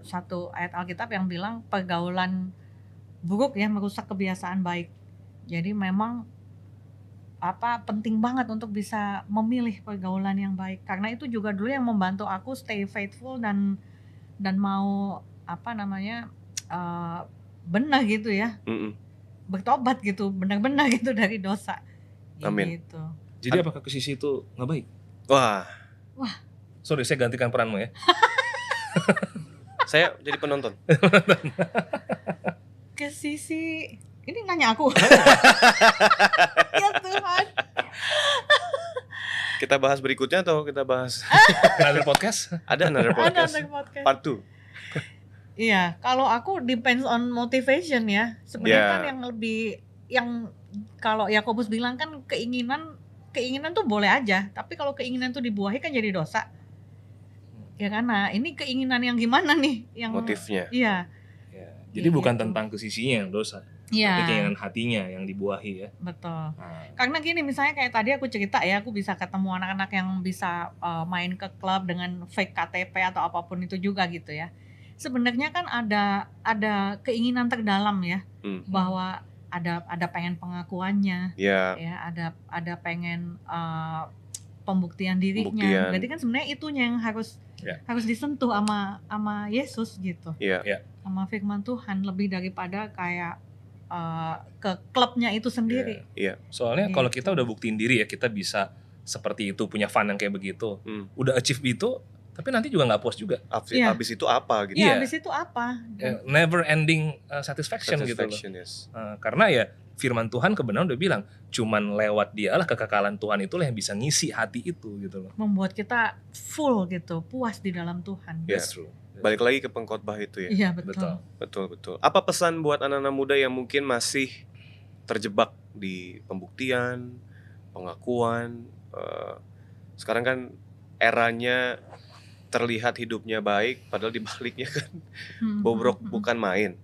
satu ayat Alkitab yang bilang pergaulan buruk ya merusak kebiasaan baik. Jadi memang penting banget untuk bisa memilih pergaulan yang baik. Karena itu juga dulu yang membantu aku stay faithful dan mau benar gitu ya. Bertobat gitu, benar-benar gitu dari dosa. Amin. Gitu. Jadi apakah ke sisi itu nggak baik? Wah. Sorry, saya gantikan peranmu ya. Saya jadi penonton. Ke sisi ini nanya aku. Ya Tuhan. Kita bahas berikutnya atau kita bahas another podcast? Ada another podcast. Part 2. Iya, kalau aku depends on motivation ya. Sebenarnya kan yang kalau Yakobus bilang kan keinginan tuh boleh aja, tapi kalau keinginan tuh dibuahi kan jadi dosa. Ya karena ini keinginan yang gimana nih yang motifnya. Iya. Jadi bukan tentang ke sisinya yang dosa. Iya. tapi keinginan hatinya yang dibuahi ya. Betul. Nah, Karena gini, misalnya kayak tadi aku cerita ya, aku bisa ketemu anak-anak yang bisa main ke klub dengan fake KTP atau apapun itu juga gitu ya. Sebenarnya kan ada keinginan terdalam ya, bahwa ada pengen pengakuannya, Ya, ya ada pengen pembuktian dirinya. Pembuktian. Berarti kan sebenarnya itunya yang harus Ya. disentuh sama Yesus gitu, ya, sama firman Tuhan, lebih daripada kayak ke klubnya itu sendiri. iya. soalnya Gitu. kalau kita udah buktiin diri ya, kita bisa seperti itu, punya fun yang kayak begitu, udah achieve itu, tapi nanti juga nggak puas juga. Iya. Abis itu apa gitu? Iya. Ya, habis itu apa? Never ending satisfaction gitu loh. Satisfaction, yes. Karena ya firman Tuhan kebenaran udah bilang, cuman lewat dialah kekekalan Tuhan itulah yang bisa ngisi hati itu gitu loh. Membuat kita full gitu, puas di dalam Tuhan. Ya. That's true. Balik lagi ke pengkhotbah itu ya. Iya, betul. Betul. Apa pesan buat anak-anak muda yang mungkin masih terjebak di pembuktian, pengakuan? Sekarang kan eranya terlihat hidupnya baik, padahal dibaliknya kan bobrok bukan main.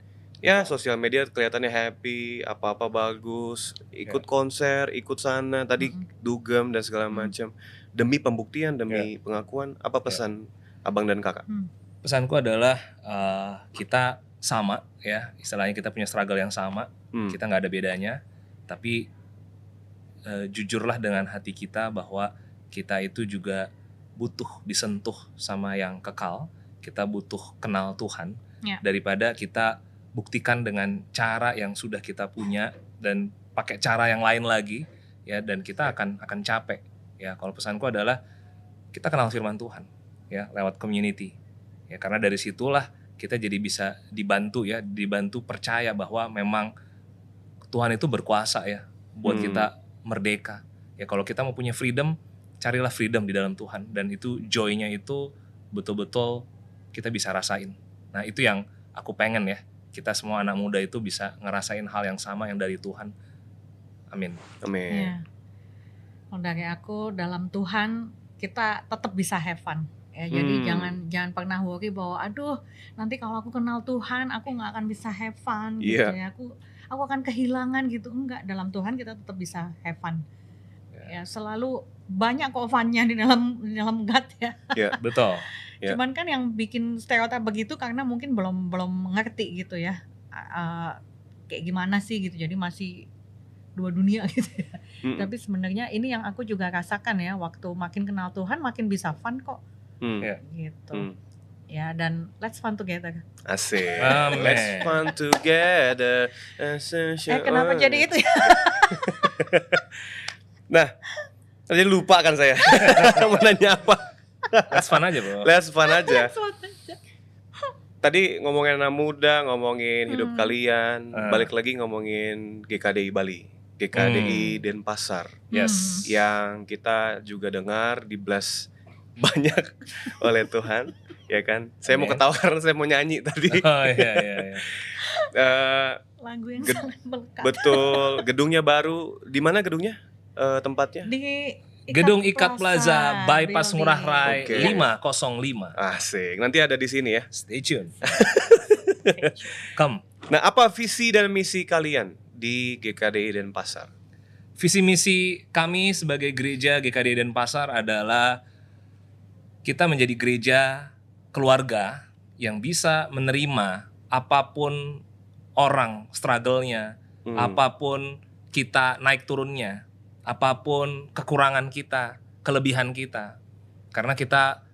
Ya, sosial media kelihatannya happy, apa-apa bagus, ikut konser, ikut sana, tadi dugem dan segala macam. Demi pembuktian, demi pengakuan, apa pesan abang dan kakak? Pesanku adalah kita sama ya, istilahnya kita punya struggle yang sama, kita nggak ada bedanya, tapi jujurlah dengan hati kita bahwa kita itu juga butuh disentuh sama yang kekal, kita butuh kenal Tuhan, daripada kita buktikan dengan cara yang sudah kita punya dan pakai cara yang lain lagi ya, dan kita akan capek ya. Kalau pesanku adalah kita kenal firman Tuhan ya lewat community ya, karena dari situlah kita jadi bisa dibantu percaya bahwa memang Tuhan itu berkuasa ya buat kita merdeka ya. Kalau kita mau punya freedom, carilah freedom di dalam Tuhan, dan itu joy-nya itu betul-betul kita bisa rasain. Nah, itu yang aku pengen ya, kita semua anak muda itu bisa ngerasain hal yang sama yang dari Tuhan. Amin. Ya. Kalau dari aku, dalam Tuhan kita tetap bisa have fun. Ya, jadi jangan pernah worry bahwa aduh nanti kalau aku kenal Tuhan aku nggak akan bisa have fun gitu ya, aku akan kehilangan gitu. Enggak, dalam Tuhan kita tetap bisa have fun. Ya, selalu banyak kok fun-nya di dalam God ya. Betul. Cuman kan yang bikin stereotip begitu karena mungkin belum ngerti gitu ya, kayak gimana sih gitu, jadi masih dua dunia gitu ya. Tapi sebenarnya ini yang aku juga rasakan ya, waktu makin kenal Tuhan makin bisa fun kok. Gitu. Ya, dan let's fun together. Asik. Amen. Let's fun together. Kenapa jadi itu ya? Nah, tadi lupa kan saya. Mau nanya apa? Let's fun aja bro. Let's fun aja. Tadi ngomongin anak muda, ngomongin hidup kalian, balik lagi ngomongin GKDI Bali, GKDI Denpasar. Yes. Yang kita juga dengar di blast banyak oleh Tuhan, ya kan? Saya mau ketawa karena saya mau nyanyi tadi. Oh iya. Lagu yang sangat melekat. Betul. Gedungnya baru. Di mana gedungnya? Tempatnya? Di Gedung Ikat Plaza, Bypass Ngurah Rai, Oke. 505. Asik. Nanti ada di sini ya. Stay tune. Come. Nah, apa visi dan misi kalian di GKDI Denpasar? Visi misi kami sebagai gereja GKDI Denpasar adalah kita menjadi gereja keluarga yang bisa menerima apapun orang struggle-nya, apapun kita naik turunnya, apapun kekurangan kita, kelebihan kita. Karena kita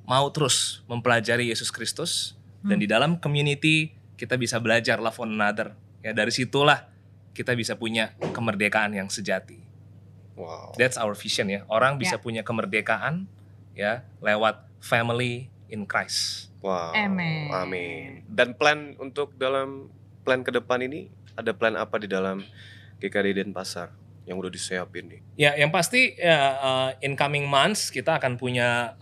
mau terus mempelajari Yesus Kristus, dan di dalam community kita bisa belajar love one another. Ya, dari situlah kita bisa punya kemerdekaan yang sejati. Wow. That's our vision ya. Orang bisa punya kemerdekaan ya lewat family in Christ. Wow. Amen. Amin. Dan plan untuk dalam plan ke depan ini, ada plan apa di dalam GKDI Denpasar yang udah disiapin nih? Ya, yang pasti ya, incoming months kita akan punya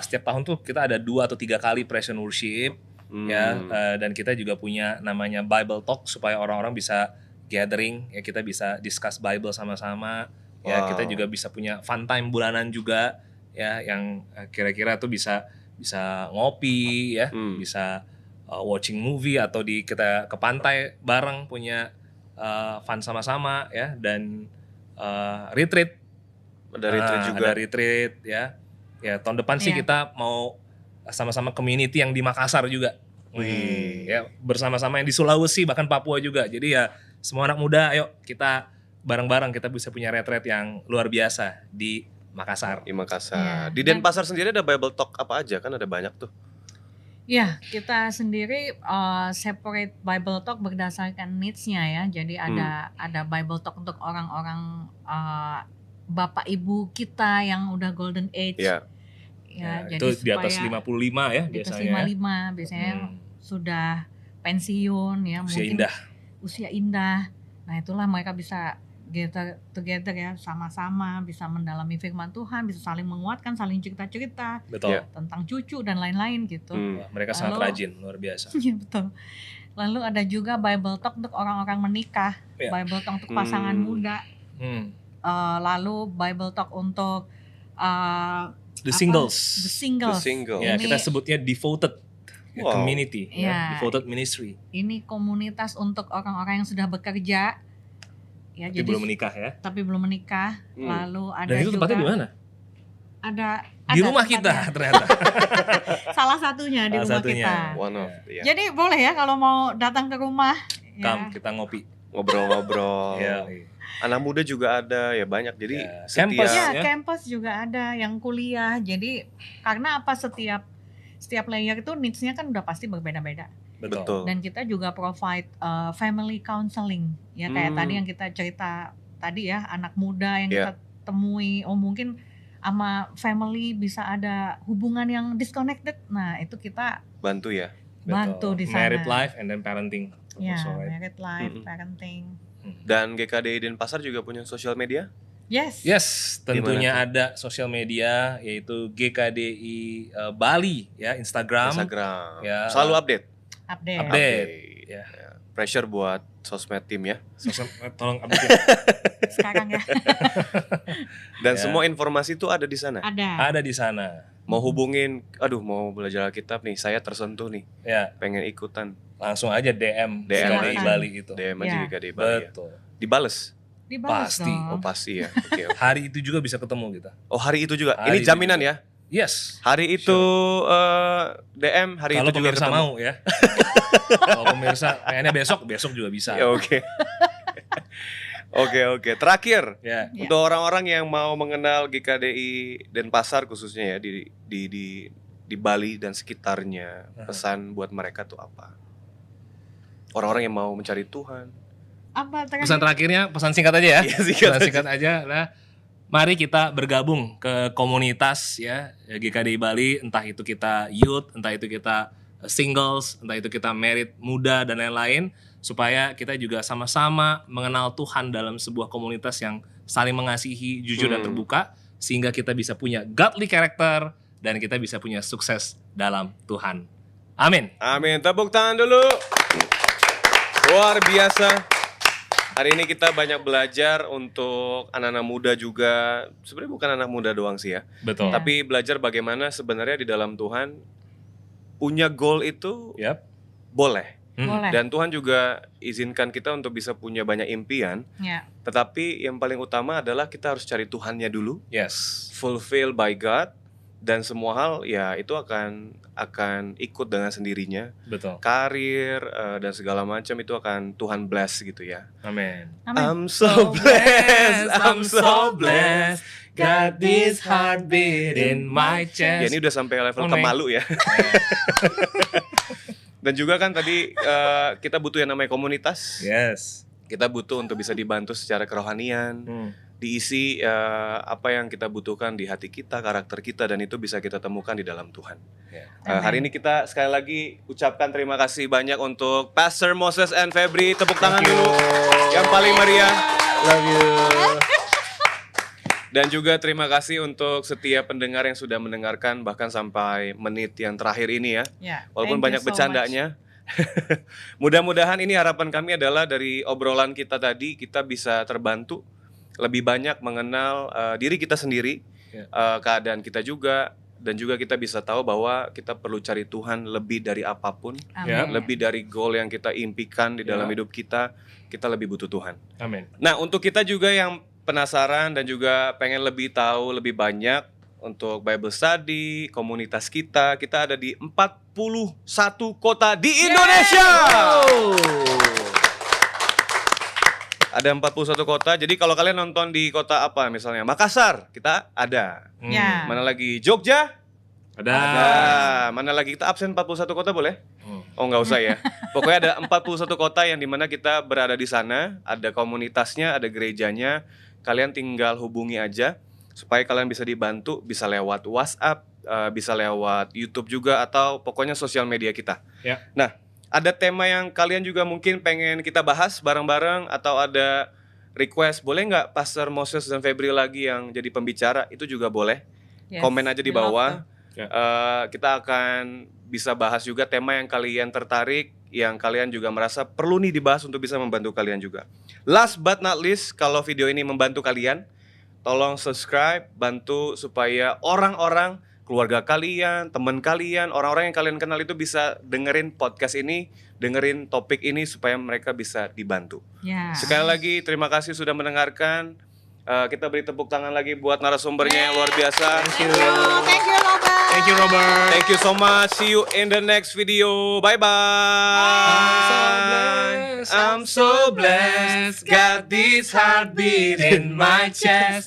setiap tahun tuh kita ada 2 atau 3 kali praise and worship ya, dan kita juga punya namanya Bible Talk supaya orang-orang bisa gathering ya, kita bisa discuss Bible sama-sama ya. Kita juga bisa punya fun time bulanan juga ya, yang kira-kira tuh bisa ngopi ya, bisa watching movie atau kita ke pantai bareng punya fun sama-sama ya, dan retreat. Ada retreat juga. Ada retreat ya. Ya tahun depan sih kita mau sama-sama community yang di Makassar juga. Ya bersama-sama yang di Sulawesi bahkan Papua juga. Jadi ya semua anak muda ayo kita bareng-bareng kita bisa punya retreat yang luar biasa di Makassar. Di Makassar. Di Denpasar sendiri ada Bible Talk apa aja, kan ada banyak tuh. Ya, kita sendiri separate Bible Talk berdasarkan needs-nya ya. Jadi ada Bible Talk untuk orang-orang bapak ibu kita yang udah golden age. Ya, jadi itu di atas 55 ya di atas biasanya. 55 biasanya sudah pensiun ya, usia indah. Nah, itulah mereka bisa gather together ya, sama-sama bisa mendalami firman Tuhan, bisa saling menguatkan, saling cerita-cerita tentang cucu dan lain-lain gitu. Wah, mereka sangat rajin, luar biasa. Iya betul. Lalu ada juga Bible Talk untuk orang-orang menikah, Bible Talk untuk pasangan muda. Lalu Bible Talk untuk the singles. Ya, kita sebutnya devoted community, devoted ministry. Ini komunitas untuk orang-orang yang sudah bekerja. Ya, tapi belum menikah ya. Tapi belum menikah. Lalu ada dan itu juga tempatnya di mana? Ada di rumah kita ternyata. Salah satunya di rumah kita. Jadi boleh ya kalau mau datang ke rumah. Kita ngopi. Ngobrol-ngobrol. Anak muda juga ada ya, banyak. Jadi campus juga ada yang kuliah. Jadi karena apa, setiap layer itu needs-nya kan udah pasti berbeda-beda. Betul. Dan kita juga provide family counseling ya, kayak tadi yang kita cerita tadi ya, anak muda yang kita temui, mungkin sama family bisa ada hubungan yang disconnected. Nah, itu kita bantu di sana. Married life and then parenting. Ya, married life, parenting. Dan GKDI Denpasar juga punya sosial media? Yes, tentunya ada sosial media, yaitu GKDI Bali ya, Instagram. Ya. Selalu update. Ya. Pressure buat sosmed tim ya. Tolong update sekarang ya. Dan semua informasi itu ada di sana. Ada di sana. Mau hubungin, mau belajar Alkitab nih, saya tersentuh nih. Pengen ikutan. Langsung aja DM GKDI Bali itu. DM aja GKDI Bali. Betul. Dibales. Pasti. Pasti ya. Hari itu juga bisa ketemu kita. Hari itu juga. Ini jaminan ya. Yes. Hari itu DM, hari kalau itu juga pemirsa mau ya. Kalau pemirsa kayaknya besok juga bisa. Oke. Oke. Terakhir, untuk orang-orang yang mau mengenal GKDI Denpasar khususnya ya di Bali dan sekitarnya, pesan buat mereka tuh apa? Orang-orang yang mau mencari Tuhan. Apa pesan terakhirnya? Pesan singkat aja ya. Pesan singkat aja lah. Mari kita bergabung ke komunitas ya GKDI Bali, entah itu kita youth, entah itu kita singles, entah itu kita married muda dan lain-lain, supaya kita juga sama-sama mengenal Tuhan dalam sebuah komunitas yang saling mengasihi, jujur dan terbuka, sehingga kita bisa punya godly character dan kita bisa punya sukses dalam Tuhan. Amin. Amin. Tepuk tangan dulu. Luar biasa. Hari ini kita banyak belajar untuk anak-anak muda juga. Sebenarnya bukan anak muda doang sih ya. Betul. Tapi belajar bagaimana sebenarnya di dalam Tuhan punya goal itu boleh. Dan Tuhan juga izinkan kita untuk bisa punya banyak impian. Tetapi yang paling utama adalah kita harus cari Tuhannya dulu. Yes. Fulfill by God. Dan semua hal ya itu akan ikut dengan sendirinya. Betul. Karir dan segala macam itu akan Tuhan bless gitu ya. Amin. I'm so blessed. Got this heartbeat in my chest. Ya, ini udah sampai level kemalu ya. Dan juga kan tadi kita butuh yang namanya komunitas. Yes. Kita butuh untuk bisa dibantu secara kerohanian. Diisi apa yang kita butuhkan di hati kita, karakter kita, dan itu bisa kita temukan di dalam Tuhan. Hari ini kita sekali lagi ucapkan terima kasih banyak untuk Pastor Moses and Febri. Tepuk tangan dulu yang paling meriah. Love you. Dan juga terima kasih untuk setiap pendengar yang sudah mendengarkan bahkan sampai menit yang terakhir ini ya. Walaupun banyak bercandanya. Mudah-mudahan ini harapan kami adalah dari obrolan kita tadi kita bisa terbantu lebih banyak mengenal diri kita sendiri, keadaan kita juga, dan juga kita bisa tahu bahwa kita perlu cari Tuhan lebih dari apapun, Amin. lebih dari goal yang kita impikan di dalam Ya. hidup kita lebih butuh Tuhan. Amin. Nah, untuk kita juga yang penasaran dan juga pengen lebih tahu lebih banyak untuk Bible Study, komunitas kita ada di 41 kota di Indonesia. Ada 41 kota. Jadi kalau kalian nonton di kota apa misalnya Makassar, kita ada. Ya. Mana lagi Jogja? Ada. Ada. Mana lagi kita absen 41 kota boleh? Oh nggak usah ya. Pokoknya ada 41 kota yang dimana kita berada di sana. Ada komunitasnya, ada gerejanya. Kalian tinggal hubungi aja supaya kalian bisa dibantu, bisa lewat WhatsApp, bisa lewat YouTube juga atau pokoknya sosial media kita. Ya. Nah, ada tema yang kalian juga mungkin pengen kita bahas bareng-bareng atau ada request, boleh nggak Pastor Moses dan Febri lagi yang jadi pembicara? Itu juga boleh. Yes, Komen aja di we love bawah. to. Ya. Kita akan bisa bahas juga tema yang kalian tertarik, yang kalian juga merasa perlu nih dibahas untuk bisa membantu kalian juga. Last but not least, kalau video ini membantu kalian, tolong subscribe, bantu supaya orang-orang, keluarga kalian, teman kalian, orang-orang yang kalian kenal itu bisa dengerin podcast ini, dengerin topik ini supaya mereka bisa dibantu. Ya. Sekali lagi terima kasih sudah mendengarkan. Kita beri tepuk tangan lagi buat narasumbernya yang luar biasa. Thank you Robert. Thank you, Robert. Thank you so much. See you in the next video. Bye bye. I'm so blessed. Got this heartbeat in my chest.